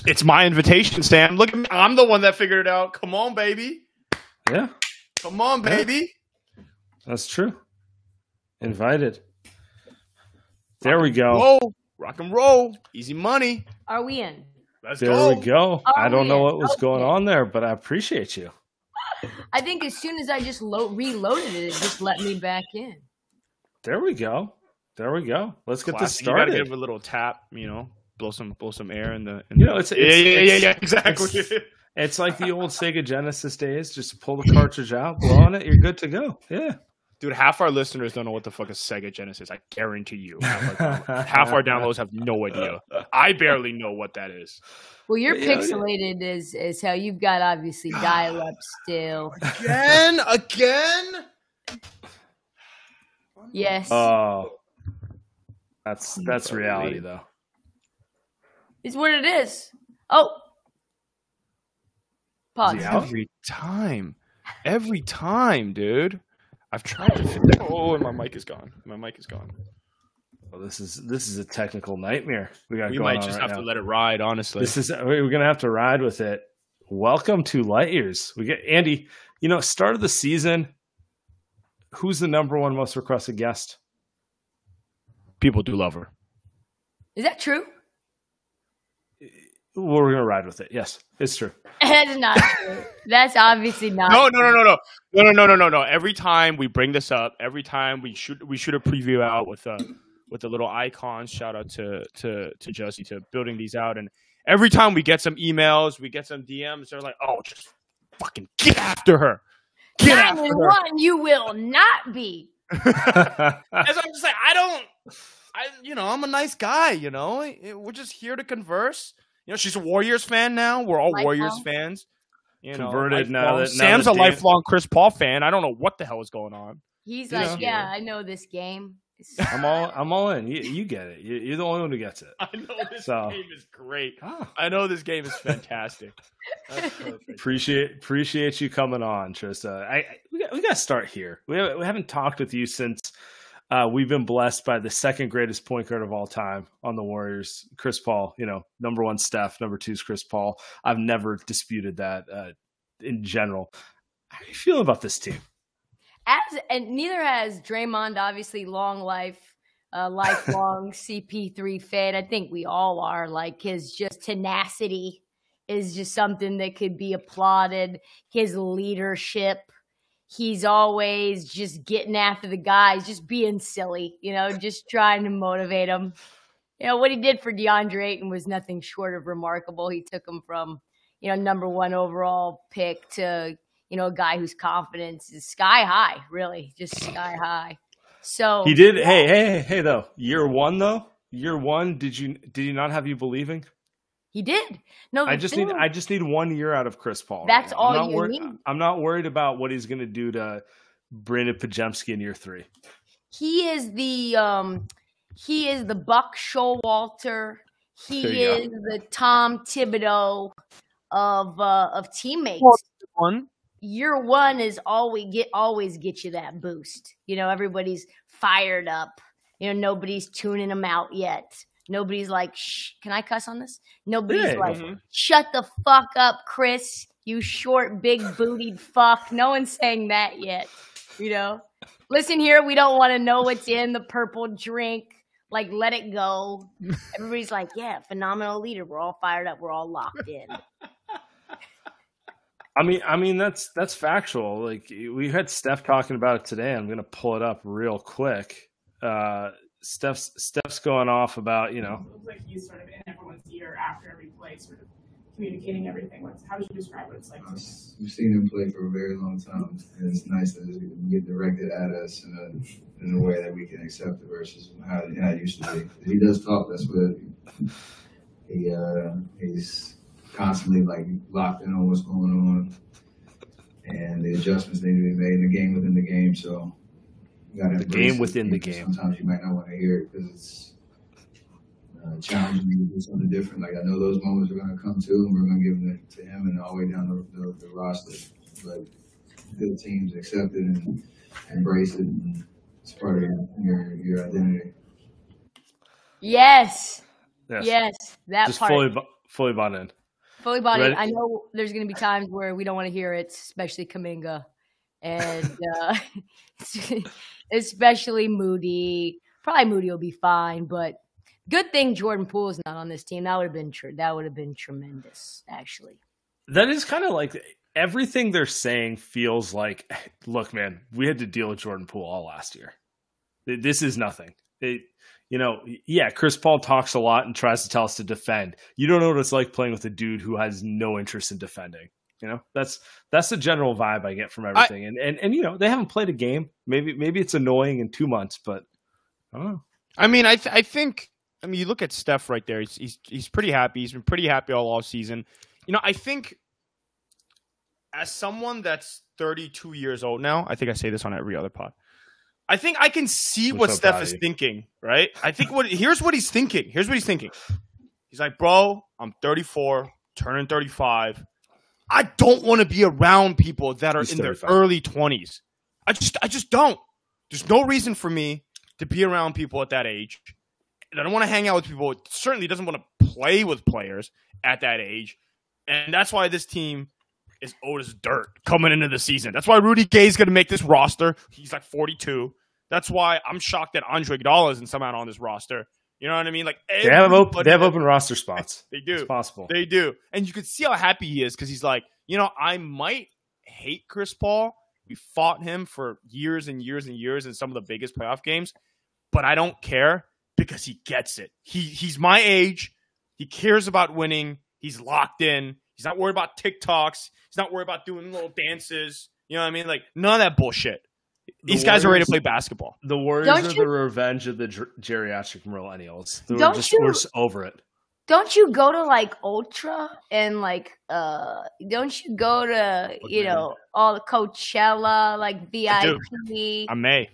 It's my invitation, Sam. Look at me. I'm the one that figured it out. Come on, baby. Yeah. Come on, baby. That's true. Invited. There we go. Whoa. Rock and roll. Easy money. Are we in? Let's There go. we go. Are I don't we know in? what was Okay. going on there, but I appreciate you. I think as soon as I just reloaded it, it just let me back in. There we go. There we go. Let's get this Classic. You gotta started. give it a little tap, blow some air in the. It's Yeah, exactly. It's like the old Sega Genesis days. Just pull the cartridge out, blow on it, you're good to go. Yeah. Dude, half our listeners don't know what the fuck is Sega Genesis. I guarantee you. Half our downloads have no idea. I barely know what that is. Well, you're pixelated as hell. You've got obviously dial-up still. Again? Yes. Oh, that's reality though. It's what it is. Oh. Pause. Every time, dude. I've tried to fit that. Oh, and my mic is gone. Well, this is a technical nightmare. We might just have to let it ride, honestly. We're gonna have to ride with it. Welcome to Light Years. We get Andy. Start of the season. Who's the number one most requested guest? People do love her. Is that true? Well, we're gonna ride with it. Yes, it's true. That's not true. That's obviously not. No. Every time we bring this up, every time we shoot a preview out with the little icons. Shout out to Josie to building these out, and every time we get some emails, we get some DMs. They're like, "Oh, just fucking get after her." Get after her. One, you will not be. As I'm just like, I'm a nice guy. We're just here to converse. She's a Warriors fan now. We're all Warriors fans. Converted now. Sam's a lifelong Chris Paul fan. I don't know what the hell is going on. He's like, I know this game. I'm all in. You get it. You're the only one who gets it. I know this game is great. I know this game is fantastic. That's perfect. Appreciate you coming on, Trysta. We got to start here. We haven't talked with you since we've been blessed by the second greatest point guard of all time on the Warriors, Chris Paul. Number one Steph, number two is Chris Paul. I've never disputed that in general. How are you feeling about this team? And neither has Draymond, obviously, long life, lifelong CP3 fan. I think we all are. Like, his just tenacity is just something that could be applauded. His leadership, he's always just getting after the guys, just being silly, just trying to motivate them. What he did for DeAndre Ayton was nothing short of remarkable. He took him from, number one overall pick to, a guy whose confidence is sky high, really, just sky high. So he did. Yeah. Hey, though, year one, did he not have you believing? He did. No, I just need 1 year out of Chris Paul. That's all you need. I'm not worried about what he's going to do to Brandon Pajemski in year 3. He is the Buck Showalter. He is the Tom Thibodeau of teammates. Year one is always get you that boost. Everybody's fired up. Nobody's tuning them out yet. Nobody's like, shh, can I cuss on this? Nobody's shut the fuck up, Chris, you short, big bootied fuck. No one's saying that yet. Listen here, we don't want to know what's in the purple drink. Like, let it go. Everybody's like, yeah, phenomenal leader. We're all fired up. We're all locked in. I mean that's factual. Like, we had Steph talking about it today. I'm going to pull it up real quick. Steph's going off about, It looks like he's sort of in everyone's ear after every play, sort of communicating everything. How would you describe what it's like? We've seen him play for a very long time, and it's nice that he can get directed at us in a way that we can accept it versus how it used to be. He does talk. That's good. He's constantly locked in on what's going on, and the adjustments need to be made in the game within the game. So you got to game within the game. Sometimes you might not want to hear it because it's challenging you to do something different. I know those moments are going to come too, and we're going to give them to him and all the way down the roster. But good teams accept it and embrace it, and it's part of your identity. Yes. That just part. Fully bought in. Fully bought Ready? in. I know there's going to be times where we don't want to hear it, especially Kuminga. And especially Moody. Probably Moody will be fine, but good thing Jordan Poole's not on this team. That would have been tremendous, actually. That is kind of like everything they're saying feels like, look, man, we had to deal with Jordan Poole all last year. This is nothing. Chris Paul talks a lot and tries to tell us to defend. You don't know what it's like playing with a dude who has no interest in defending. That's the general vibe I get from everything. And they haven't played a game. Maybe it's annoying in 2 months, but I don't know. I mean, I think you look at Steph right there. He's pretty happy. He's been pretty happy all off season. I think as someone that's 32 years old now, I think I say this on every other pod. I think I can see what Steph is thinking, right? I think here's what he's thinking. He's like, bro, I'm 34, turning 35. I don't want to be around people that are in their early 20s. I just don't. There's no reason for me to be around people at that age. And I don't want to hang out with people. Certainly doesn't want to play with players at that age. And that's why this team is old as dirt coming into the season. That's why Rudy Gay's going to make this roster. He's like 42. That's why I'm shocked that Andre Iguodala isn't somehow on this roster. You know what I mean? Like they have open roster spots. They do. It's possible. They do. And you can see how happy he is because he's like, I might hate Chris Paul. We fought him for years and years and years in some of the biggest playoff games, but I don't care because he gets it. He's my age. He cares about winning. He's locked in. He's not worried about TikToks. He's not worried about doing little dances. You know what I mean? Like none of that bullshit. These guys are ready to play basketball. The Warriors are the revenge of the geriatric millennials. We're just over it. Don't you go to like Ultra and like don't you go to all the Coachella like VIP? I may.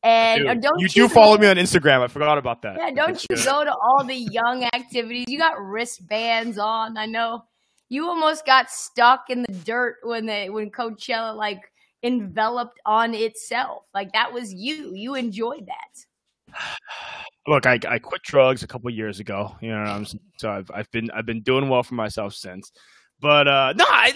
And you do follow me on Instagram. I forgot about that. Yeah, don't you go to all the young activities? You got wristbands on. I know you almost got stuck in the dirt when Coachella like enveloped on itself. Like that was you. You enjoyed that. Look, I quit drugs a couple of years ago. So I've been doing well for myself since. But no, I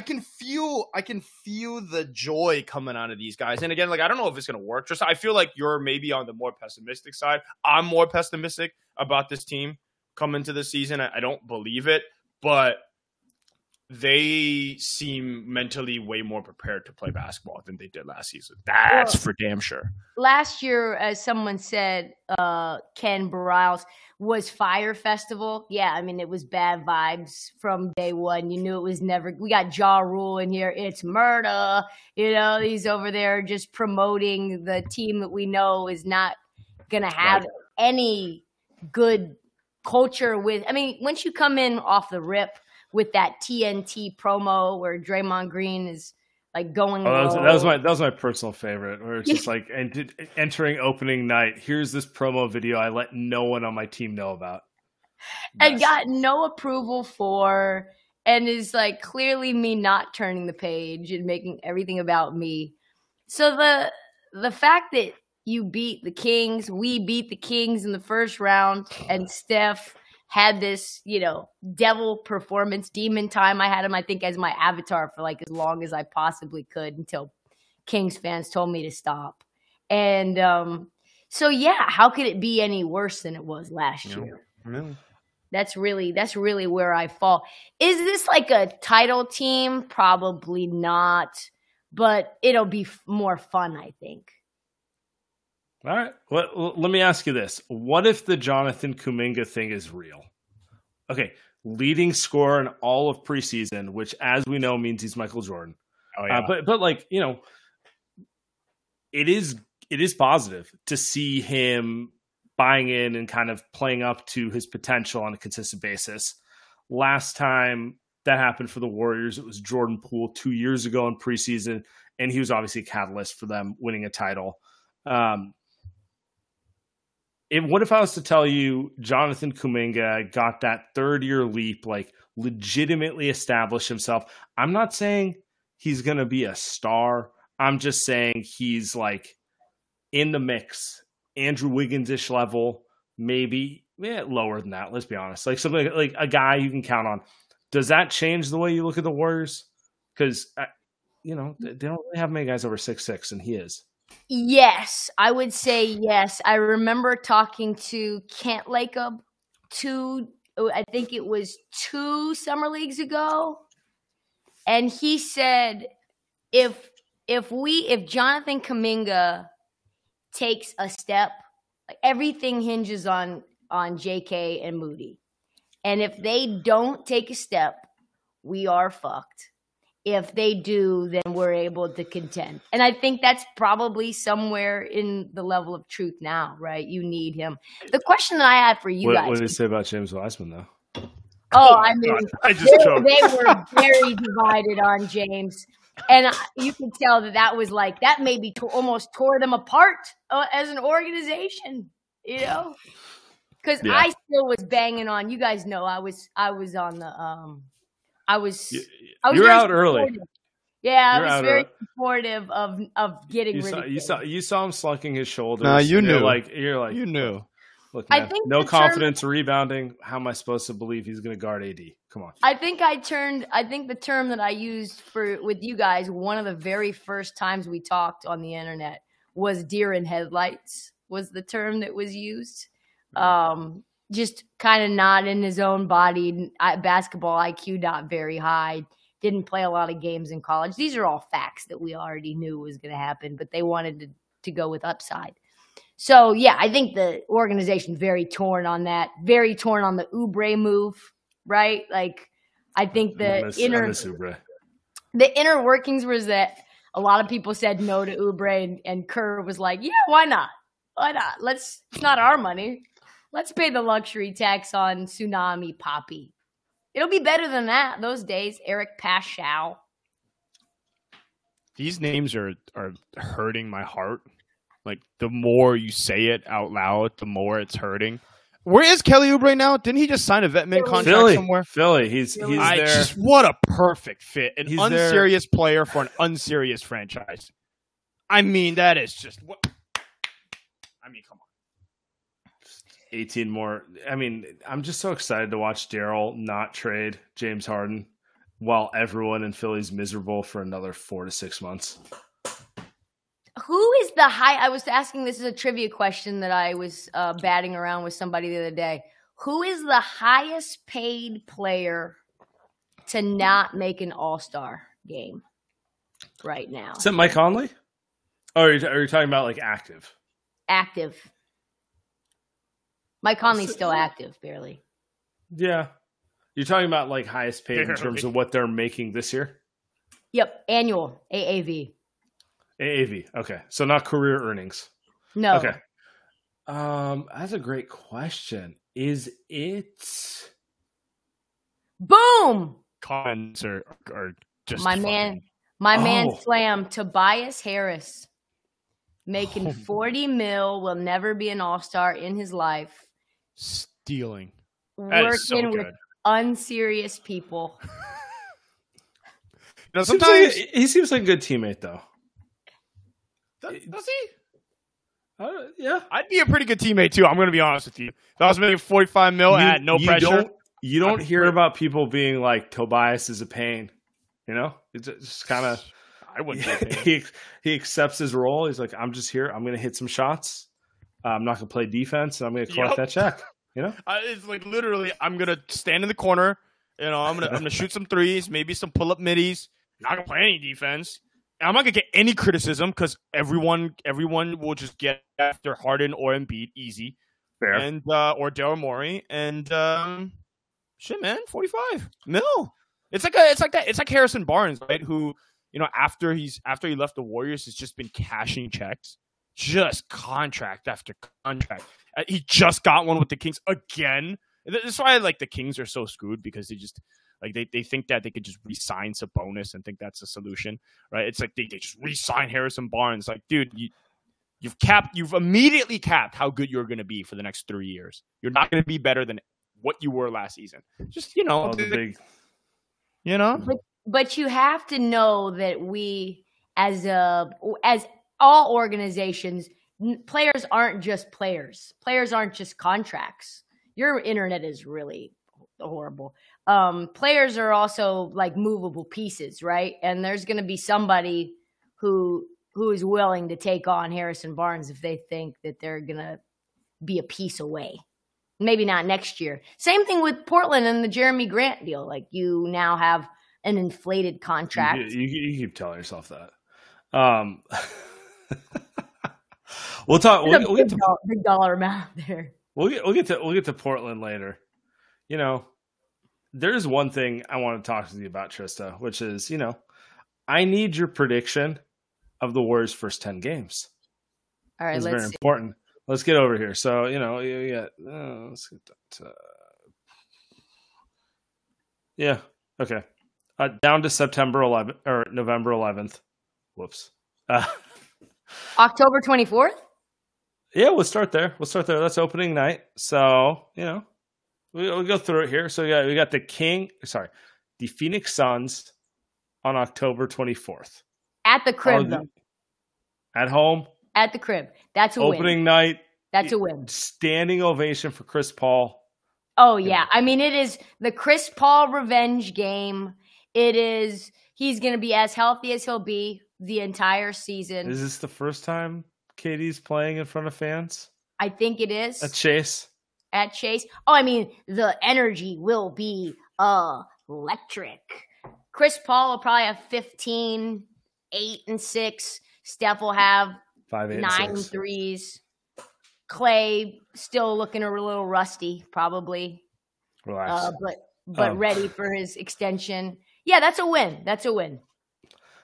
can feel the joy coming out of these guys. And again, like I don't know if it's gonna work. Just I feel like you're maybe on the more pessimistic side. I'm more pessimistic about this team coming to the season. I don't believe it, but they seem mentally way more prepared to play basketball than they did last season. That's for damn sure. Last year, as someone said, Ken Bareilles, was Fire Festival. Yeah, I mean, it was bad vibes from day one. You knew it was never – we got Ja Rule in here. It's murder. He's over there just promoting the team that we know is not going to have any good culture with – I mean, once you come in off the rip – with that TNT promo where Draymond Green is like going. Oh, that was my personal favorite. Where it's just like entering opening night. Here's this promo video I let no one on my team know about, and got no approval for, and is like clearly me not turning the page and making everything about me. So the fact that you beat the Kings, we beat the Kings in the first round, and Steph had this, devil performance, demon time. I had him, I think, as my avatar for like as long as I possibly could until Kings fans told me to stop. And so, yeah, how could it be any worse than it was last year? Really? That's really where I fall. Is this like a title team? Probably not, but it'll be more fun, I think. All right. Well, let me ask you this. What if the Jonathan Kuminga thing is real? Okay. Leading scorer in all of preseason, which as we know means he's Michael Jordan. Oh, yeah. But like, it is positive to see him buying in and kind of playing up to his potential on a consistent basis. Last time that happened for the Warriors, it was Jordan Poole 2 years ago in preseason, and he was obviously a catalyst for them winning a title. What if I was to tell you Jonathan Kuminga got that third-year leap, like legitimately established himself? I'm not saying he's going to be a star. I'm just saying he's like in the mix, Andrew Wiggins-ish level, maybe lower than that. Let's be honest. Like something like a guy you can count on. Does that change the way you look at the Warriors? Because they don't really have many guys over 6'6", and he is. Yes, I would say yes. I remember talking to Kent Lacob I think it was 2 summer leagues ago, and he said if Jonathan Kuminga takes a step, like everything hinges on JK and Moody. And if they don't take a step, we are fucked. If they do, then we're able to contend. And I think that's probably somewhere in the level of truth now, right? You need him. The question that I had for you guys. What did he say about James Wiseman, though? Oh, I mean, they were very divided on James. And you can tell that was like, that maybe almost tore them apart as an organization, Because I still was banging on, you guys know, I was on the, you were out early. Yeah, I was very supportive of getting rid of him. You saw him slucking his shoulders. No, you knew. You're like, you knew. Look, man, no confidence rebounding. How am I supposed to believe he's going to guard AD? Come on. I think the term that I used with you guys, one of the very first times we talked on the internet was deer in headlights was the term that was used. Just kind of not in his own body. Basketball IQ not very high. Didn't play a lot of games in college. These are all facts that we already knew was going to happen, but they wanted to go with upside. So, yeah, I think the organization's very torn on that. Very torn on the Oubre move, right? Like, I think the inner workings was that a lot of people said no to Oubre, and Kerr was like, yeah, why not? Why not? It's not our money. Let's pay the luxury tax on Tsunami Poppy. It'll be better than that those days. Eric Paschal. These names are hurting my heart. Like, the more you say it out loud, the more it's hurting. Where is Kelly Oubre now? Didn't he just sign a vet min contract somewhere? Philly. He's there. What a perfect fit. An unserious player for an unserious franchise. I mean, that is just what. I mean, come on. 18 more. I mean, I'm just so excited to watch Daryl not trade James Harden while everyone in Philly's miserable for another 4 to 6 months. Who is the high? I was asking, this is a trivia question that I was batting around with somebody the other day. Who is the highest paid player to not make an All-Star game right now? Is it Mike Conley? Oh, are you talking about like active? Active. Mike Conley's still active, barely. Yeah. You're talking about like highest paid in terms of what they're making this year? Yep, annual, AAV. AAV. Okay. So not career earnings. No. Okay. That's a great question. Is it boom? Comments are just my man Slam Tobias Harris making 40 mil, will never be an all-star in his life. Stealing. Working with unserious people. Sometimes he seems like a good teammate though. Does he? Yeah. I'd be a pretty good teammate, too. I'm going to be honest with you. If I was making 45 mil at no pressure. You don't hear about people being like, Tobias is a pain. It's just kind of. I wouldn't be a pain. He accepts his role. He's like, I'm just here. I'm going to hit some shots. I'm not going to play defense. And I'm going to collect that check. It's like literally, I'm going to stand in the corner. I'm going to shoot some threes, maybe some pull-up middies. Not going to play any defense. I'm not gonna get any criticism because everyone will just get after Harden or Embiid easy, fair, and or Daryl Morey, and shit, man, 45 mil. It's like Harrison Barnes, right? Who after he left the Warriors has just been cashing checks, just contract after contract. He just got one with the Kings again. That's why the Kings are so screwed because they just. They think that they could just re-sign Sabonis and think that's a solution, right? It's like they just re-sign Harrison Barnes. Like, dude, you've immediately capped how good you're going to be for the next 3 years. You're not going to be better than what you were last season. Just But you have to know that we, as all organizations, players aren't just players. Players aren't just contracts. Your internet is really horrible. Players are also like movable pieces, right? And there's going to be somebody who is willing to take on Harrison Barnes if they think that they're going to be a piece away. Maybe not next year. Same thing with Portland and the Jeremy Grant deal. Like, you now have an inflated contract. You keep telling yourself that. We'll talk. We'll get to big dollar amount there. We'll get to Portland later. You know, there's one thing I want to talk to you about, Trysta, which is, you know, I need your prediction of the Warriors' first 10 games. All right, it's let's very see. important. Let's get over here. So, you know, let's get that. Yeah. Okay. Down to September 11th or November 11th. Whoops. October 24th? Yeah, we'll start there. That's opening night. So, you know, we'll go through it here. So we got the Phoenix Suns on October 24th. At the crib, though. At home. At the crib. That's a win. Opening night. That's a win. Standing ovation for Chris Paul. Oh, yeah. I mean, it is the Chris Paul revenge game. He's going to be as healthy as he'll be the entire season. Is this the first time KD's playing in front of fans? I think it is. At Chase. Oh, I mean, the energy will be electric. Chris Paul will probably have 15, 8 and 6. Steph will have 5, 8, 9 threes. Clay still looking a little rusty, probably. Relax. But ready for his extension. Yeah, that's a win.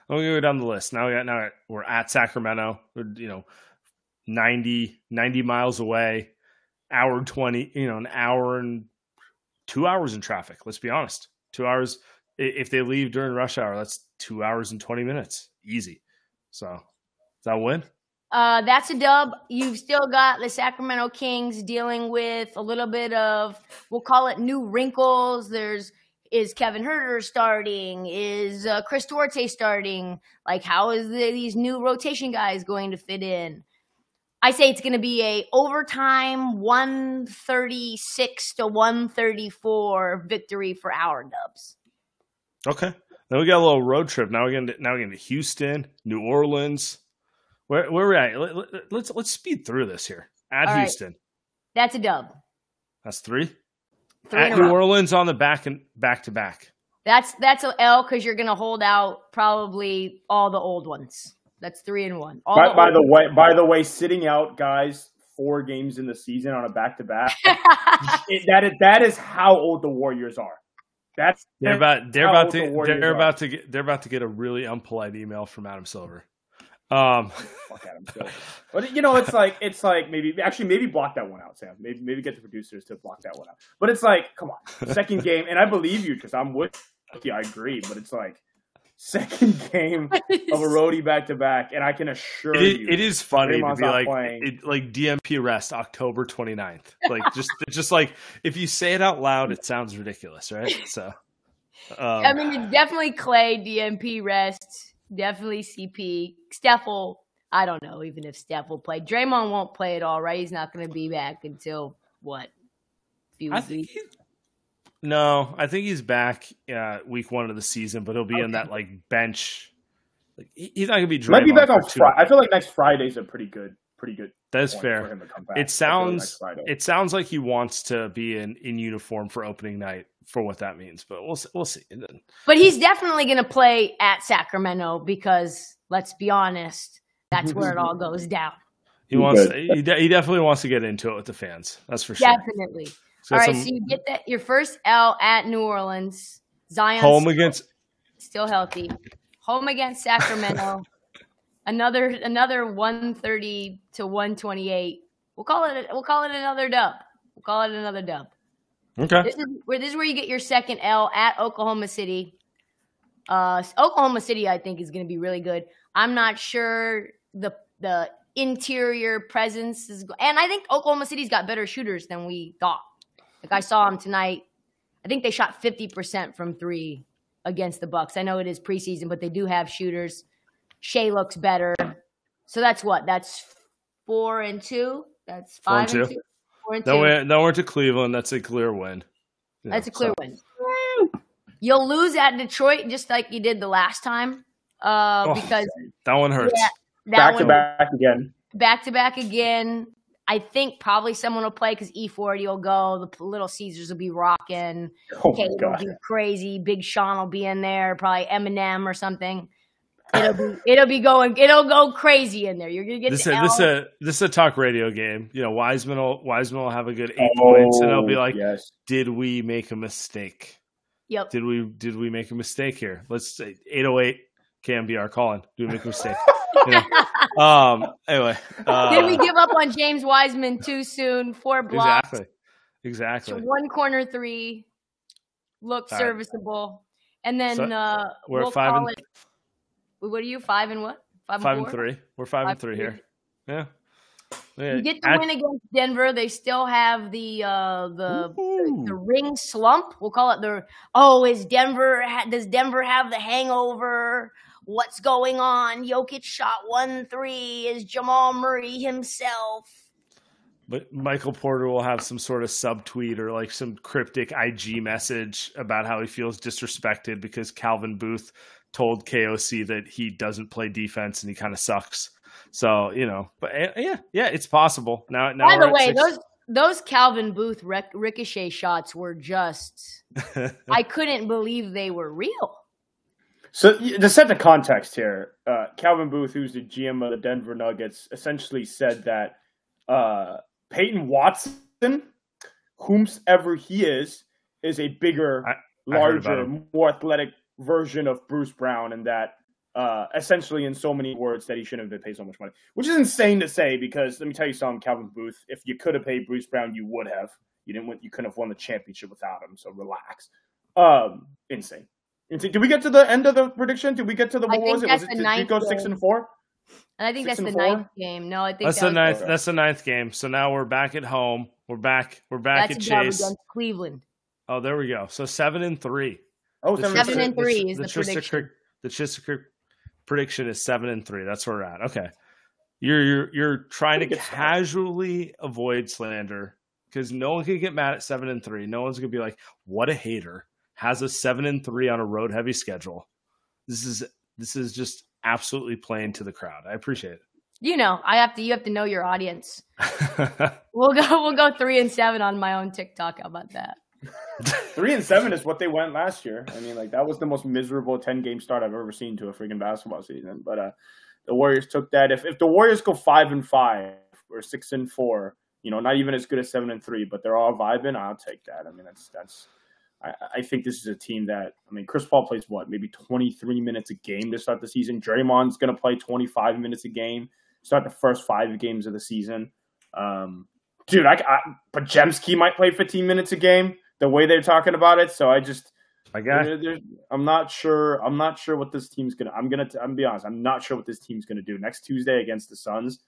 We'll go down the list. Now we're at Sacramento. We're, you know, 90 miles away. Hour 20. You know, an hour and 2 hours in traffic. Let's be honest. 2 hours. If they leave during rush hour, that's 2 hours and 20 minutes. Easy. So, is that a win? That's a dub. You've still got the Sacramento Kings dealing with a little bit of, we'll call it new wrinkles. Is Kevin Huerter starting? Is Chris Duarte starting? Like, how is these new rotation guys going to fit in? I say it's going to be a overtime 136-134 victory for our Dubs. Okay. Then we got a little road trip. Now we're getting to Houston, New Orleans. Where we're at? Let's speed through this here. At All Houston. Right. That's a dub. That's 3. 3 At New Orleans on the back to back. That's an L because you're going to hold out probably all the old ones. That's 3-1. By the way, sitting out guys 4 games in the season on a back-to-back. that is how old the Warriors are. They're about to get a really unpolite email from Adam Silver. Fuck Adam Silver. But you know, it's like maybe block that one out, Sam. Maybe get the producers to block that one out. But it's like, come on, second game, and I believe you because I'm with you. I agree, but it's like second game of a roadie back to back, and I can assure you, it is funny to be like playing. DMP rest October 29th. Like just like if you say it out loud, it sounds ridiculous, right? So, I mean, it's definitely Clay DMP rest. Definitely CP. Steph will, I don't know even if Steph will play. Draymond won't play at all, right? He's not going to be back until, what, few weeks? I think he's back week 1 of the season, but he'll be in that, like, bench. Like, he's not going to be Draymond. Might be back on Friday. I feel like next Friday's a pretty good. That's fair. For him to come back. It sounds like he wants to be in uniform for opening night for what that means, but we'll see. But he's definitely going to play at Sacramento because let's be honest, that's where it all goes down. He definitely wants to get into it with the fans. That's for sure. Definitely. All right, so you get your first L at New Orleans. Zion still healthy. Home against Sacramento. Another 130-128. We'll call it another dub. Okay. This is where you get your second L at Oklahoma City. Oklahoma City, I think, is going to be really good. I'm not sure the interior presence is, and I think Oklahoma City's got better shooters than we thought. Like I saw them tonight. I think they shot 50% from 3 against the Bucks. I know it is preseason, but they do have shooters. Shea looks better. So that's what? That's 4-2. That's 5-2. Then we're to Cleveland. That's a clear win. That's a clear win. You'll lose at Detroit just like you did the last time, because that one hurts. Yeah, back to back again. I think probably someone will play because E40 will go. The Little Caesars will be rocking. Oh my God. Will be crazy. Big Sean will be in there. Probably Eminem or something. It'll go crazy in there. You're gonna get this is a talk radio game. Wiseman will have a good 8 points, and it'll be like, did we make a mistake? Yep. Did we make a mistake here? Let's say 808 KMBR calling. Do we make a mistake? Anyway. Did we give up on James Wiseman too soon? 4 blocks. Exactly. 1 corner 3. Looked serviceable. And then we're 5 and what are you? 5 and what? 5 and 3. We're 5 and 3 here. Yeah. You get the win against Denver. They still have the ring slump. We'll call it does Denver have the hangover? What's going on? Jokic shot 1-3. Is Jamal Murray himself? But Michael Porter will have some sort of subtweet or like some cryptic IG message about how he feels disrespected because Calvin Booth told KOC that he doesn't play defense and he kind of sucks. So, but it's possible. Now by the way, those Calvin Booth ricochet shots were just, I couldn't believe they were real. So to set the context here, Calvin Booth, who's the GM of the Denver Nuggets, essentially said that Peyton Watson, whomsoever he is a bigger, larger, more athletic version of Bruce Brown, and that essentially in so many words that he shouldn't have been paid so much money, which is insane to say because let me tell you something, Calvin Booth, if you could have paid Bruce Brown, you would have. You couldn't have won the championship without him, so relax. Insane. Did we get to the end of the prediction? Did we get to the what was it? Did we go 6-4? And I think that's the 9th game. No, I think that's the 9th. That's the 9th game. So now we're back at home. We're back at Chase against Cleveland. Oh, there we go. So 7-3. Oh, 7-3 is the prediction. The Trysta prediction is 7-3. That's where we're at. Okay, you're trying to casually avoid slander because no one can get mad at 7-3. No one's gonna be like, "What a hater." Has a 7-3 on a road heavy schedule. This is just absolutely playing to the crowd. I appreciate it. You have to know your audience. We'll go 3-7 on my own TikTok. How about that? 3-7 is what they went last year. I mean, like that was the most miserable 10-game start I've ever seen to a freaking basketball season. But the Warriors took that. If the Warriors go 5-5 or 6-4, not even as good as 7-3, but they're all vibing, I'll take that. I mean, that's. I think this is a team that, Chris Paul plays maybe 23 minutes a game to start the season. Draymond's going to play 25 minutes a game, start the first 5 games of the season. Pajemski might play 15 minutes a game, the way they're talking about it. So I'm not sure what this team's going to, I'm going to be honest, I'm not sure what this team's going to do. Next Tuesday against the Suns,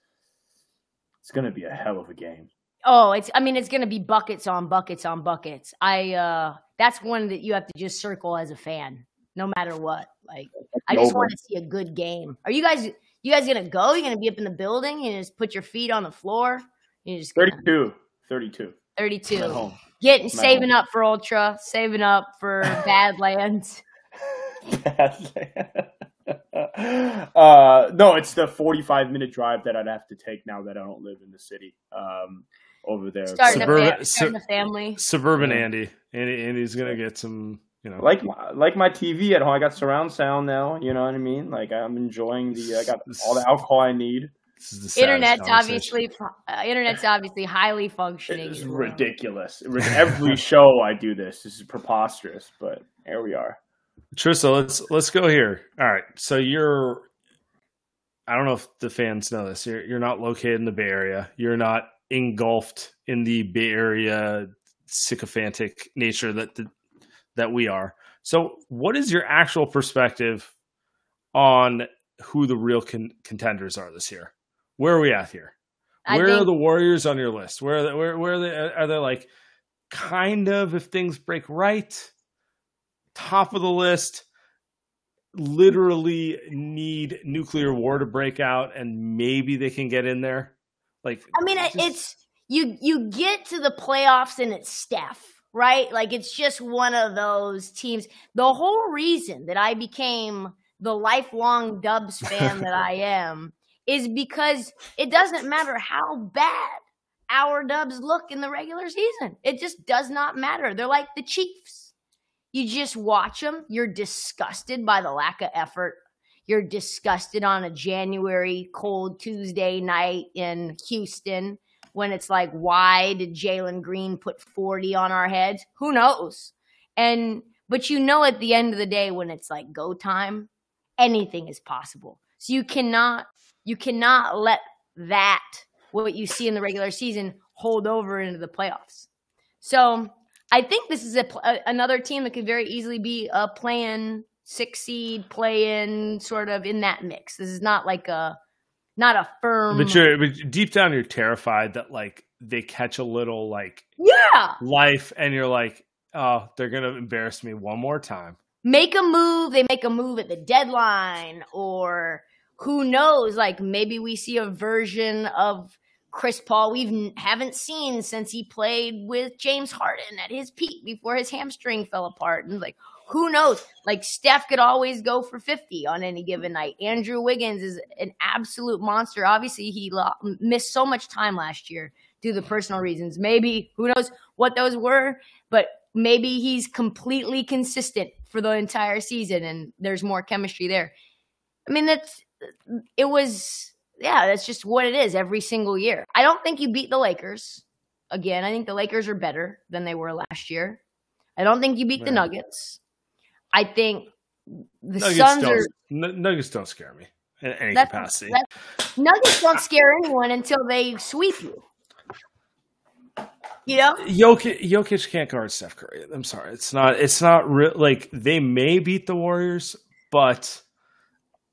it's going to be a hell of a game. Oh, it's going to be buckets on buckets on buckets. That's one that you have to just circle as a fan, no matter what. Like, I just want to see a good game. Are you guys going to go? You're going to be up in the building and just put your feet on the floor? You're just 32. 32. At home. Saving up for Ultra, saving up for Badlands. No, it's the 45-minute drive that I'd have to take now that I don't live in the city. Over there, starting a family. Suburban Andy's gonna get some, like my TV at home. I got surround sound now. You know what I mean? Like I'm enjoying I got all the alcohol I need. Internet's obviously highly functioning. It's ridiculous. Every show I do this. This is preposterous, but here we are. Trysta, let's go here. All right, so I don't know if the fans know this. You're not located in the Bay Area. You're not engulfed in the Bay Area sycophantic nature that we are. So what is your actual perspective on who the real contenders are this year? Where are we at here? Where are the Warriors on your list? Where are they like kind of, if things break right, top of the list, literally need nuclear war to break out and maybe they can get in there? Like, you get to the playoffs and it's Steph, right? Like it's just one of those teams. The whole reason that I became the lifelong Dubs fan that I am is because it doesn't matter how bad our Dubs look in the regular season. It just does not matter. They're like the Chiefs. You just watch them. You're disgusted by the lack of effort. You're disgusted on a January cold Tuesday night in Houston when it's like, why did Jalen Green put 40 on our heads? Who knows? But you know at the end of the day when it's like go time, anything is possible. So you cannot let that, what you see in the regular season, hold over into the playoffs. So I think this is another team that could very easily be a play-in 6 seed, play-in sort of in that mix. This is not like not a firm. But deep down, you're terrified that like they catch a little like life, and you're like, oh, they're gonna embarrass me one more time. Make a move. They make a move at the deadline, or who knows? Like maybe we see a version of Chris Paul we haven't seen since he played with James Harden at his peak before his hamstring fell apart. And like, who knows? Like Steph could always go for 50 on any given night. Andrew Wiggins is an absolute monster. Obviously, he missed so much time last year due to personal reasons. Maybe, who knows what those were, but maybe he's completely consistent for the entire season and there's more chemistry there. I mean, that's just what it is every single year. I don't think you beat the Lakers. Again, I think the Lakers are better than they were last year. I don't think you beat the Nuggets. I think the Suns are... Nuggets don't scare me in any capacity. Nuggets don't scare anyone until they sweep you. You know? Jokic can't guard Steph Curry. I'm sorry. It's not real. Like, they may beat the Warriors, but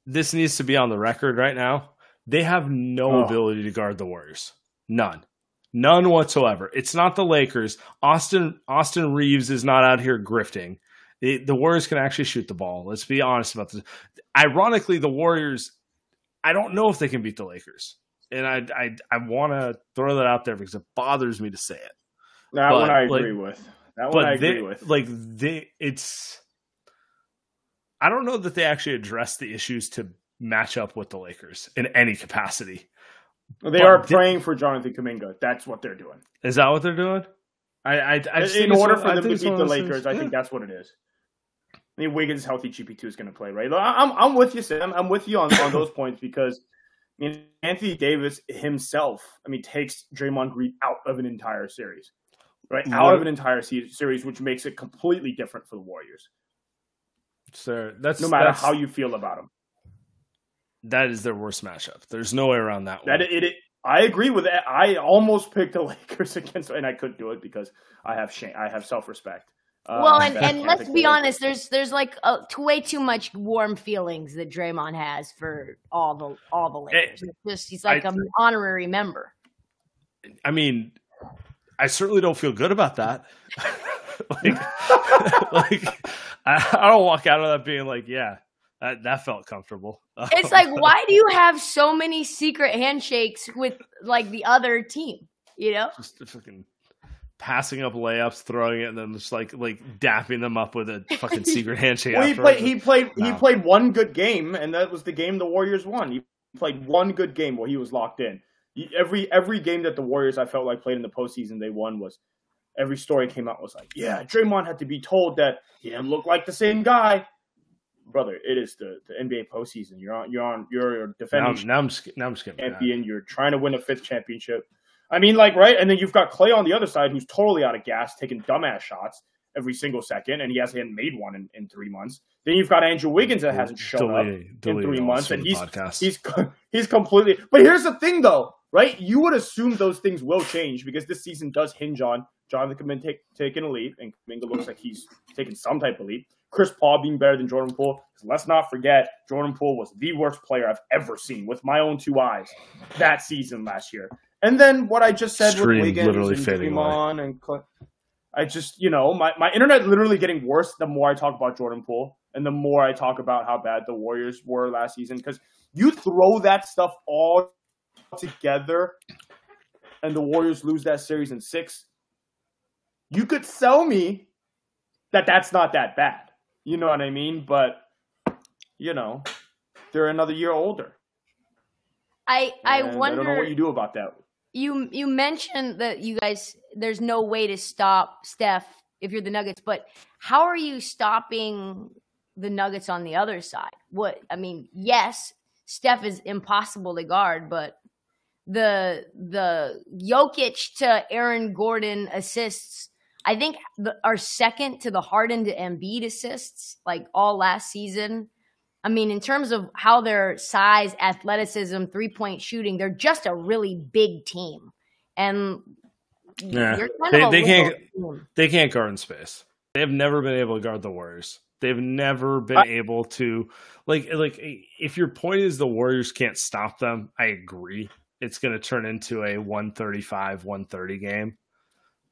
this needs to be on the record right now. They have no ability to guard the Warriors. None whatsoever. It's not the Lakers. Austin Reeves is not out here grifting. The Warriors can actually shoot the ball. Let's be honest about this. Ironically, the Warriors, I don't know if they can beat the Lakers. And I want to throw that out there because it bothers me to say it. That one I agree with. I don't know that they actually address the issues to match up with the Lakers in any capacity. They are praying for Jonathan Kuminga. That's what they're doing. Is that what they're doing? In order for them to beat the Lakers, I think that's what it is. I mean, Wiggins healthy, GP2 is going to play, right? I'm with you, Sam. I'm with you on those points because I mean, Anthony Davis himself, takes Draymond Green out of an entire series, right? Out of an entire series, which makes it completely different for the Warriors. So no matter how you feel about them. That is their worst matchup. There's no way around that one. I agree with that. I almost picked the Lakers against, and I couldn't do it because I have shame. I have self-respect. And let's be honest. There's like way too much warm feelings that Draymond has for all the Lakers. He's like an honorary member. I mean, I certainly don't feel good about that. I don't walk out of that being like, yeah. That felt comfortable. It's like, why do you have so many secret handshakes with like the other team? You know, just fucking passing up layups, throwing it, and then just like dapping them up with a fucking secret handshake. Well, he played one good game, and that was the game the Warriors won. He played one good game where he was locked in. Every game that the Warriors I felt like played in the postseason, they won. Was every story came out was like, yeah, Draymond had to be told that he didn't look like the same guy. Brother, it is the NBA postseason. You're defending. Now I'm skipping champion. You're trying to win a 5th championship. I mean, like, right? And then you've got Clay on the other side who's totally out of gas, taking dumbass shots every single second, and he hasn't made one in 3 months. Then you've got Andrew Wiggins that hasn't shown up in 3 months, and he's completely. But here's the thing, though, right? You would assume those things will change because this season does hinge on Jonathan Kuminga taking a leap, and Kuminga looks like he's taking some type of leap. Chris Paul being better than Jordan Poole. Let's not forget, Jordan Poole was the worst player I've ever seen with my own 2 eyes that season last year. And then what I just said with Wiggins and Draymond and Clay, I just, my internet literally getting worse the more I talk about Jordan Poole and the more I talk about how bad the Warriors were last season. Because you throw that stuff all together, and the Warriors lose that series in 6, you could sell me that that's not that bad. You know what I mean? But, they're another year older. I wonder. I don't know what you do about that. You mentioned that you guys, there's no way to stop Steph if you're the Nuggets, but how are you stopping the Nuggets on the other side? Yes, Steph is impossible to guard, but the Jokic to Aaron Gordon assists, I think are second to the Harden to Embiid assists, like all last season. I mean, in terms of how their size, athleticism, 3-point shooting, they're just a really big team. And they can't guard in space. They have never been able to guard the Warriors. They've never been able to like if your point is the Warriors can't stop them, I agree. It's going to turn into a 135-130 game.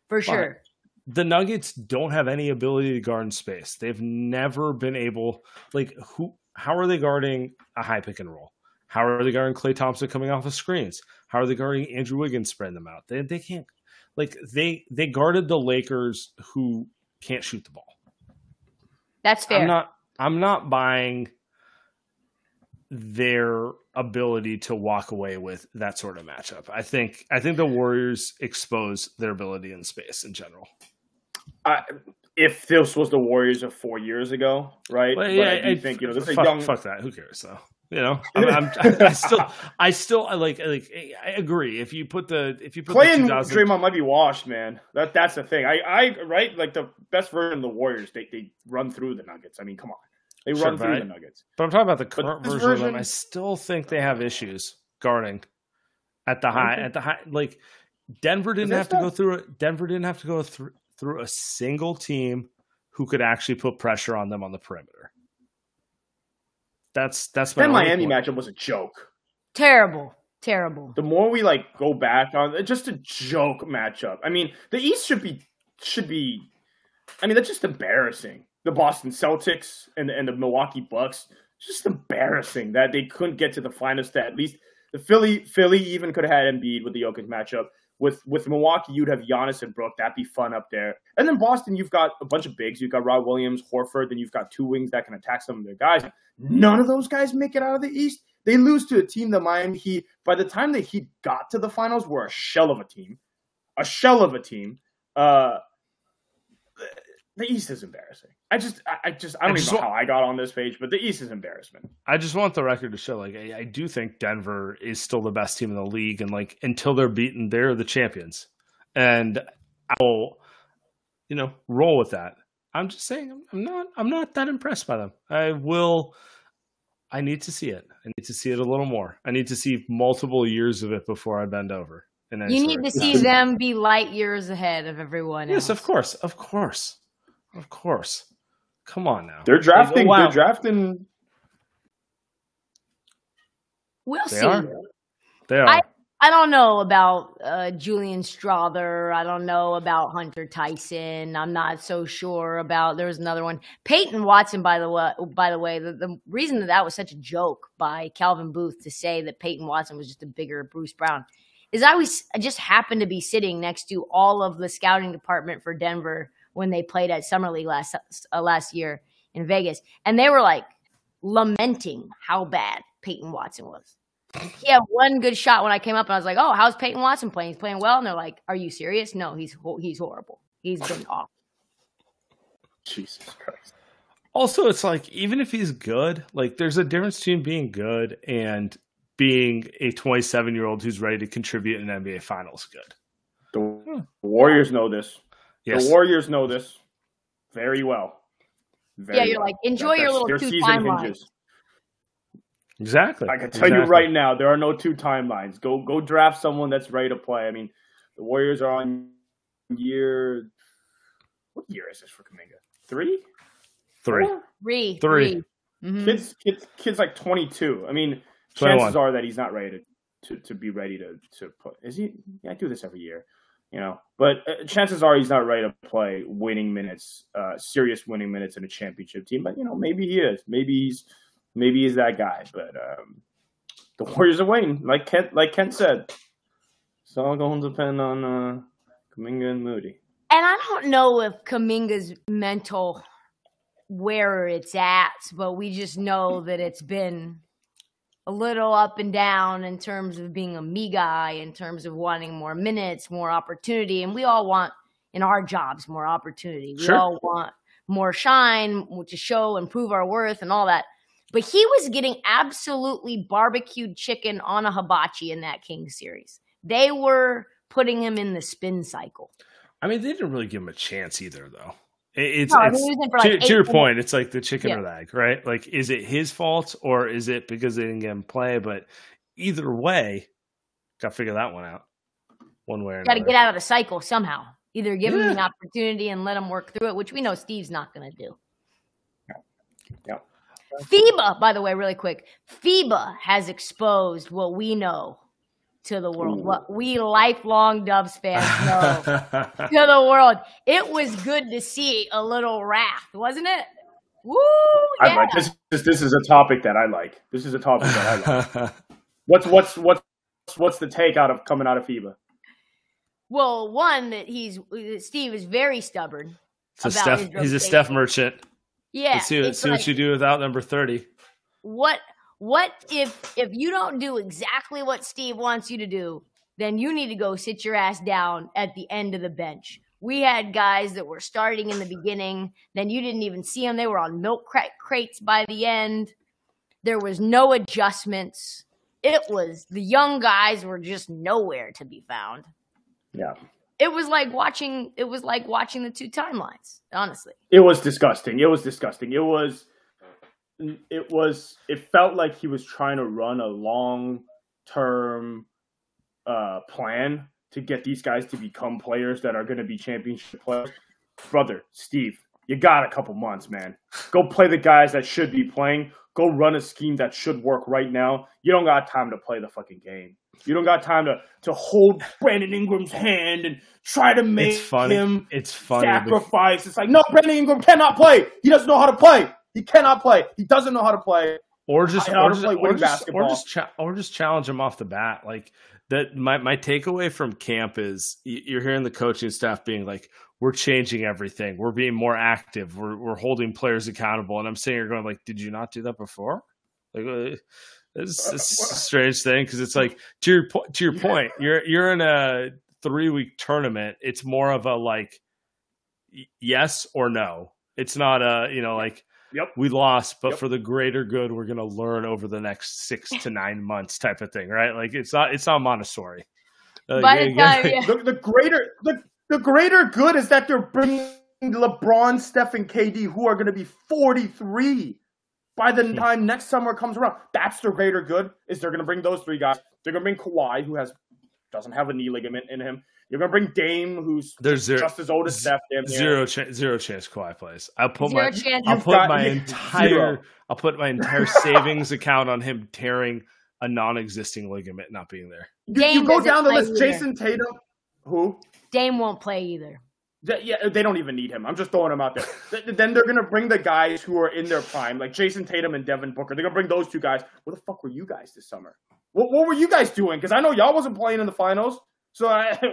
For sure. The Nuggets don't have any ability to guard in space. They've never been able how are they guarding a high pick and roll? How are they guarding Klay Thompson coming off of screens? How are they guarding Andrew Wiggins spreading them out? They can't. Like they guarded the Lakers who can't shoot the ball. That's fair. I'm not buying their ability to walk away with that sort of matchup. I think the Warriors expose their ability in space in general. If this was the Warriors of 4 years ago, right? Well, yeah, I think this is a young. Fuck that. Who cares though? I agree. If you put Klay and Draymond might be washed, man. That's the thing. I right, like the best version of the Warriors, they run through the Nuggets. I mean, come on, they run through the Nuggets. But I'm talking about the current version of them. I still think they have issues guarding at the high. Like Denver didn't have to go through it. Denver didn't have to go through a single team who could actually put pressure on them on the perimeter. That's my Miami matchup was a joke. Terrible. The more we go back on just a joke matchup. I mean, the East should be. I mean, that's just embarrassing. The Boston Celtics and the Milwaukee Bucks, just embarrassing that they couldn't get to the finals. That at least the Philly even could have had Embiid with the Jokic matchup. With Milwaukee, you'd have Giannis and Brook. That'd be fun up there. And then Boston, you've got a bunch of bigs. You've got Rob Williams, Horford. Then you've got 2 wings that can attack some of their guys. None of those guys make it out of the East. They lose to a team that Miami Heat, by the time the Heat got to the finals, were a shell of a team. The East is embarrassing. I don't even know how I got on this page, but the East is embarrassment. I just want the record to show, I do think Denver is still the best team in the league, and until they're beaten, they're the champions. And I'll, roll with that. I'm just saying, I'm not that impressed by them. I need to see it. I need to see it a little more. I need to see multiple years of it before I bend over. You need to see them be light years ahead of everyone else. Yes, of course. Come on now. They're drafting. They're drafting. We'll see. They are. I don't know about Julian Strother. I don't know about Hunter Tyson. I'm not so sure about. There was another one, Peyton Watson. By the way, the reason that was such a joke by Calvin Booth to say that Peyton Watson was just a bigger Bruce Brown is I just happened to be sitting next to all of the scouting department for Denver when they played at Summer League last year in Vegas, and they were lamenting how bad Peyton Watson was. He had one good shot when I came up, and I was like, "Oh, how's Peyton Watson playing? He's playing well." And they're like, "Are you serious? No, he's horrible. He's been awful." Jesus Christ. Also, it's even if he's good, there's a difference between being good and being a 27-year-old who's ready to contribute in an NBA Finals good. The Warriors know this. Yes. The Warriors know this very well. You're enjoy your little 2 timelines. Exactly. I can tell you right now, there are no 2 timelines. Go draft someone that's ready to play. I mean, the Warriors are on year. What year is this for Kuminga? 3? 3. 3. Mm-hmm. Kids 22. I mean, 21. Chances are that he's not ready to be ready to put. Is he? Yeah, I do this every year. But chances are he's not ready to play winning minutes, serious winning minutes in a championship team. But maybe he is. Maybe he's that guy. But the Warriors are waiting, like Kent said. It's all going to depend on Kuminga and Moody. And I don't know if Kuminga's mental where it's at, but we just know that it's been a little up and down in terms of being a me guy, in terms of wanting more minutes, more opportunity. And we all want, in our jobs, more opportunity. We all want more shine to show and prove our worth and all that. But he was getting absolutely barbecued chicken on a hibachi in that Kings series. They were putting him in the spin cycle. I mean, they didn't really give him a chance either, though. To your point, it's like the chicken or the egg, right? Like, is it his fault or is it because they didn't get him play? But either way, got to figure that one out one way or another. Got to get out of the cycle somehow. Either give him an opportunity and let him work through it, which we know Steve's not going to do. Yeah. FIBA, by the way, really quick. FIBA has exposed what we know to the world, what we lifelong Dubs fans know to the world. It was good to see a little wrath, wasn't it? Woo! Yeah. I like this is a topic that I like. This is a topic that I like. What's the take coming out of FIBA? Well, one that Steve is very stubborn. He's a Steph merchant. Yeah. See what you do without number 30. What if you don't do exactly what Steve wants you to do, then you need to go sit your ass down at the end of the bench. We had guys that were starting in the beginning, then you didn't even see them. They were on milk crates by the end. There was no adjustments. The young guys were just nowhere to be found. Yeah. It was like watching the two timelines, honestly. It was disgusting. It felt like he was trying to run a long-term plan to get these guys to become players that are going to be championship players. Brother, Steve, you got a couple months, man. Go play the guys that should be playing. Go run a scheme that should work right now. You don't got time to play the fucking game. You don't got time to hold Brandon Ingram's hand and try to make him sacrifice. It's like, no, Brandon Ingram cannot play. He doesn't know how to play. He cannot play. He doesn't know how to play. Or just challenge him off the bat. Like that. My takeaway from camp is you're hearing the coaching staff being like, "We're changing everything. We're being more active. We're holding players accountable." And I'm sitting here going, like, "Did you not do that before?" Like, it's a strange thing because it's like to your point, you're in a 3-week tournament. It's more of a like yes or no. It's not a we lost, but for the greater good, we're going to learn over the next 6 to 9 months type of thing, right? Like it's not Montessori. The greater good is that they're bringing LeBron, Steph, and KD, who are going to be 43 by the time next summer comes around. That's the greater good. Is they're going to bring those 3 guys. They're going to bring Kawhi, who doesn't have a knee ligament in him. You're going to bring Dame, who's just as old as Steph. Zero chance Kawhi plays. I'll put my entire savings account on him tearing a non-existing ligament not being there. You go down the list. Either. Jason Tatum. Who? Dame won't play either. Yeah, they don't even need him. I'm just throwing him out there. Then they're going to bring the guys who are in their prime, like Jason Tatum and Devin Booker. They're going to bring those 2 guys. Where the fuck were you guys this summer? What were you guys doing? Because I know y'all wasn't playing in the finals. So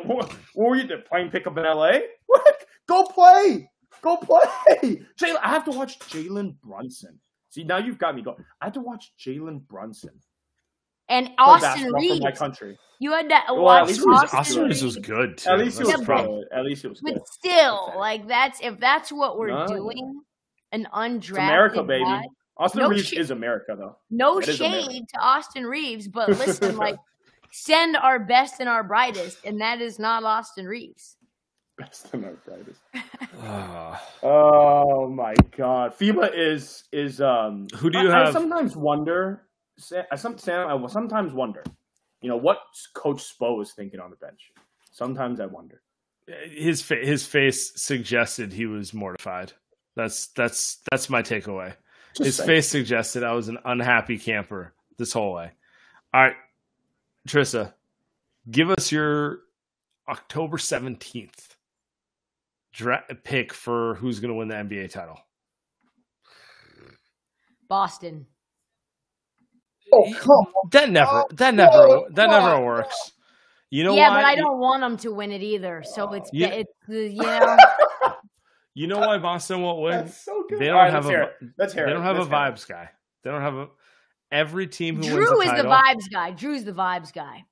what were you playing pickup in LA? What? Go play. I have to watch Jalen Brunson. See, now you've got me going. I have to watch Jalen Brunson. And Austin Reeves. From my country. You had to watch Austin Reeves was good too. At least it was good. But still, like if that's what we're doing, an undrafted it's America, baby. guy, Austin Reeves is America, though. No shade to Austin Reeves, but listen, like send our best and our brightest, and that is not Austin Reeves. Best and our brightest. Oh my God, FIBA is who do you have? I sometimes wonder. I sometimes wonder. What Coach Spo is thinking on the bench. Sometimes I wonder. His face suggested he was mortified. That's my takeaway. His face suggested I was an unhappy camper this whole way. All right, Trysta, give us your October 17th pick for who's going to win the NBA title. Boston. Oh, come on. That never works. You know yeah, why? but I don't want them to win it either. So it's You- it's you know. You know why Boston won't win? That's so good. They All don't right, have let's hear it. They don't have a Let's hear it. vibes guy. They don't have a. Every team who wins Drew a is the title vibes guy. Drew's the vibes guy.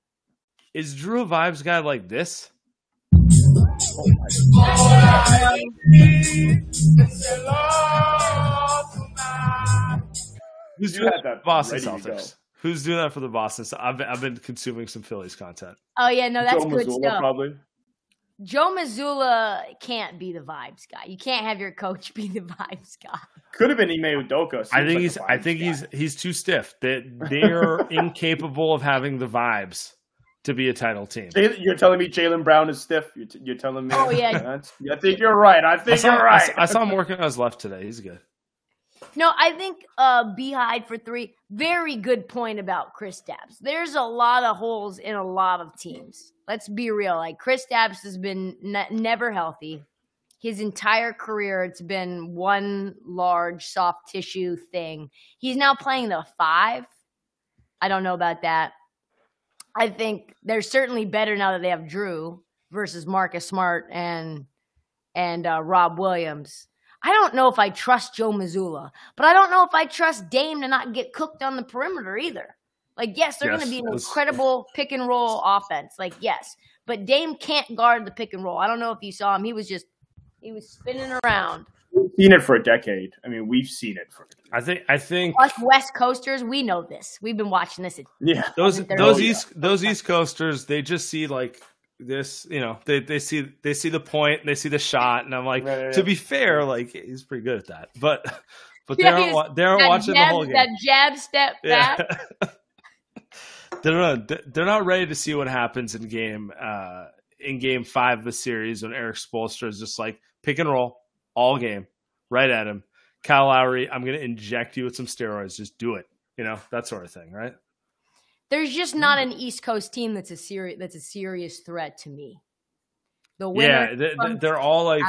is Drew a vibes guy like this? Who's You doing had that that Boston ready to go. Celtics? Who's doing that for the Boston? I've been consuming some Phillies content. Oh yeah, no, that's Joe good Mazzulla, stuff. probably. Joe Mazzulla can't be the vibes guy. You can't have your coach be the vibes guy. Could have been Ime Udoka. I think he's too stiff. They're incapable of having the vibes to be a title team. You're telling me Jaylen Brown is stiff? You're telling me? Oh, yeah. I think you're right. You're right. I saw him working on his left today. He's good. No, I think Beehive for 3. Very good point about Kristaps. There's a lot of holes in a lot of teams. Let's be real. Like Kristaps has been never healthy. His entire career, it's been one large soft tissue thing. He's now playing the 5. I don't know about that. I think they're certainly better now that they have Drew versus Marcus Smart and Rob Williams. I don't know if I trust Joe Mazzulla, but I don't know if I trust Dame to not get cooked on the perimeter either. Like, yes, they're going to be an incredible pick and roll offense. Like, yes, but Dame can't guard the pick and roll. I don't know if you saw him. He was spinning around. We've seen it for a decade. I mean, we've seen it for. I think Us West Coasters, we know this. We've been watching this. Those East Coasters, they just see like this, you know, they see the point, they see the shot, and I'm like, to be fair, like he's pretty good at that, but they're watching the whole game. That jab step back. They're not ready to see what happens in game 5 of the series when Eric Spoelstra is just like pick and roll all game, right at him. Kyle Lowry, I'm going to inject you with some steroids. Just do it. You know, that sort of thing, right? There's just not an East Coast team that's a serious threat to me. The winner, they're all like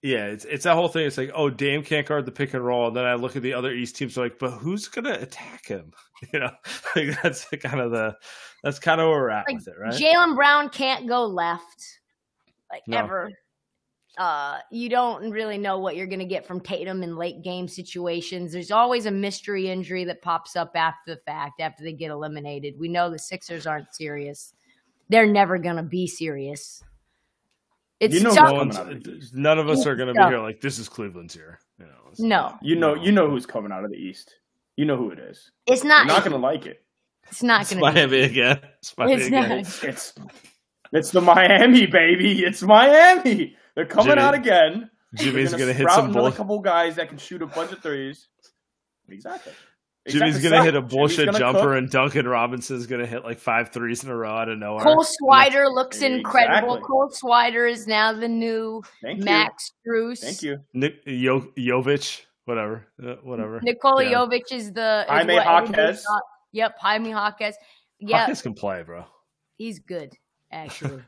it's that whole thing. It's like, oh, Dame can't guard the pick and roll. And then I look at the other East teams, like, but who's going to attack him? You know, like that's kind of where we're at with it, right? Jaylen Brown can't go left, ever. You don't really know what you're going to get from Tatum in late game situations. There's always a mystery injury that pops up after the fact, after they get eliminated. We know the Sixers aren't serious. They're never going to be serious. It's none of us are going to be here like this is Cleveland's year. You know, You know who's coming out of the East. You know who it is. It's not. You're not going to like it. It's not going to Miami again. It's the Miami, baby. It's Miami. They're coming out again. Jimmy's going to hit some another couple guys that can shoot a bunch of threes. Exactly. Jimmy's going to hit a bullshit jumper, and Duncan Robinson's going to hit like 5 threes in a row out of nowhere. Cole Swider looks incredible. Cole Swider is now the new Max Strus. Thank you. Jovic, whatever. Nikola Jovic is the Jaime Jaquez. Yep, Jaime Jaquez. Yeah, Jaquez can play, bro. He's good, actually.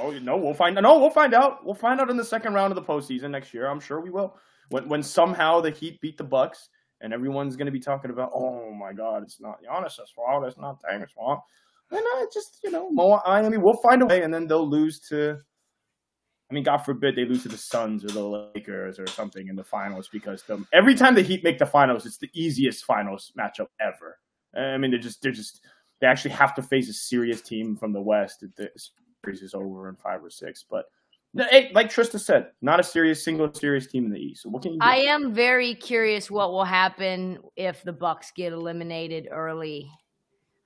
We'll find out. We'll find out in the second round of the postseason next year. I'm sure we will. When somehow the Heat beat the Bucks, and everyone's going to be talking about, oh my God, it's not Giannis' fault, it's not Dame's fault. And Miami will find a way, and then they'll lose to. I mean, God forbid they lose to the Suns or the Lakers or something in the finals, because every time the Heat make the finals, it's the easiest finals matchup ever. I mean, they actually have to face a serious team from the West. The series is over in 5 or 6, but like Trysta said, not a single serious team in the East. So what can you do? I am very curious what will happen if the Bucks get eliminated early.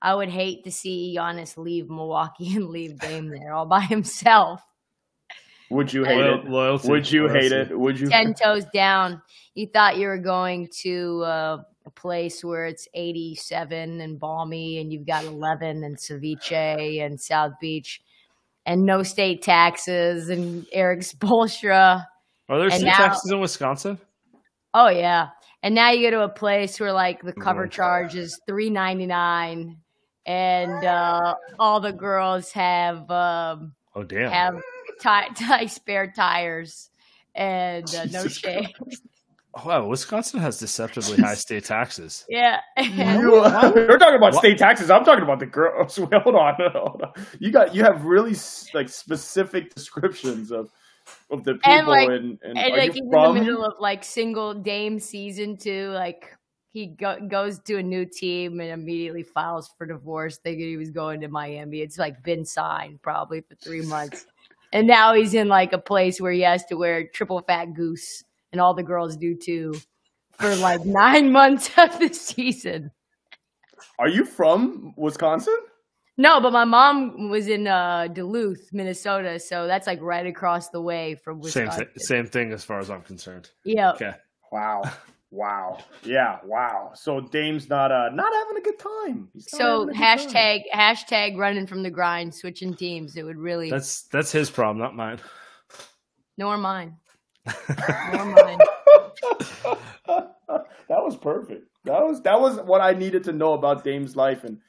I would hate to see Giannis leave Milwaukee and leave Dame there all by himself. Would you hate it? Loyalty. Would you hate it? Would you? 10 toes down. You thought you were going to a place where it's 87 and balmy, and you've got 11 and ceviche and South Beach and no state taxes and Eric Spoelstra. Are there state taxes in Wisconsin? Oh, yeah. And now you go to a place where like the cover charge is $3.99, and all the girls have spare tires and no shades. Wow, Wisconsin has deceptively high state taxes. Yeah. You're talking about state taxes. I'm talking about the girls. Wait, hold on. You have really like specific descriptions of the people And like, and and are like you he's from? in the middle of like single Dame season 2. Like he goes to a new team and immediately files for divorce, thinking he was going to Miami. It's like been signed probably for 3 months, and now he's in like a place where he has to wear triple fat goose, and all the girls do too, for like 9 months of the season. Are you from Wisconsin? No, but my mom was in Duluth, Minnesota, so that's like right across the way from Wisconsin. Same thing as far as I'm concerned. Yeah. Okay. Wow. Yeah. Wow. So Dame's not having a good time. So hashtag running from the grind, switching teams. It would really. That's his problem, not mine. Nor mine. Nor mine. That was perfect. That was what I needed to know about Dame's life, and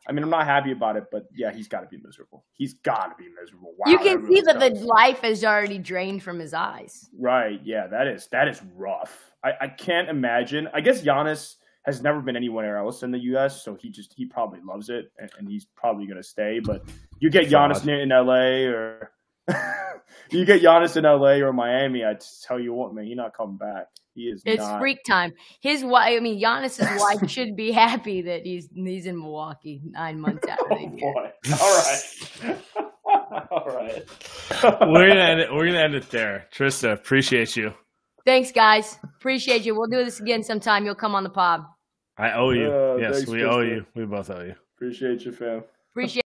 I mean, I'm not happy about it, but yeah, he's got to be miserable. He's got to be miserable. Wow, you can see that the life is already drained from his eyes. Right? Yeah, that is rough. I can't imagine. I guess Giannis has never been anywhere else in the U.S., so he probably loves it, and he's probably going to stay. But you get Giannis in L.A. or you get Giannis in L.A. or Miami, I tell you what, man, he's not coming back. It's freak time. His wife, Giannis's wife should be happy that he's in Milwaukee 9 months out of the year. All right. We're gonna end it there. Trysta, appreciate you. Thanks, guys. Appreciate you. We'll do this again sometime. You'll come on the pod. I owe you. Yes, thanks, we owe you. We both owe you. Appreciate you, fam. Appreciate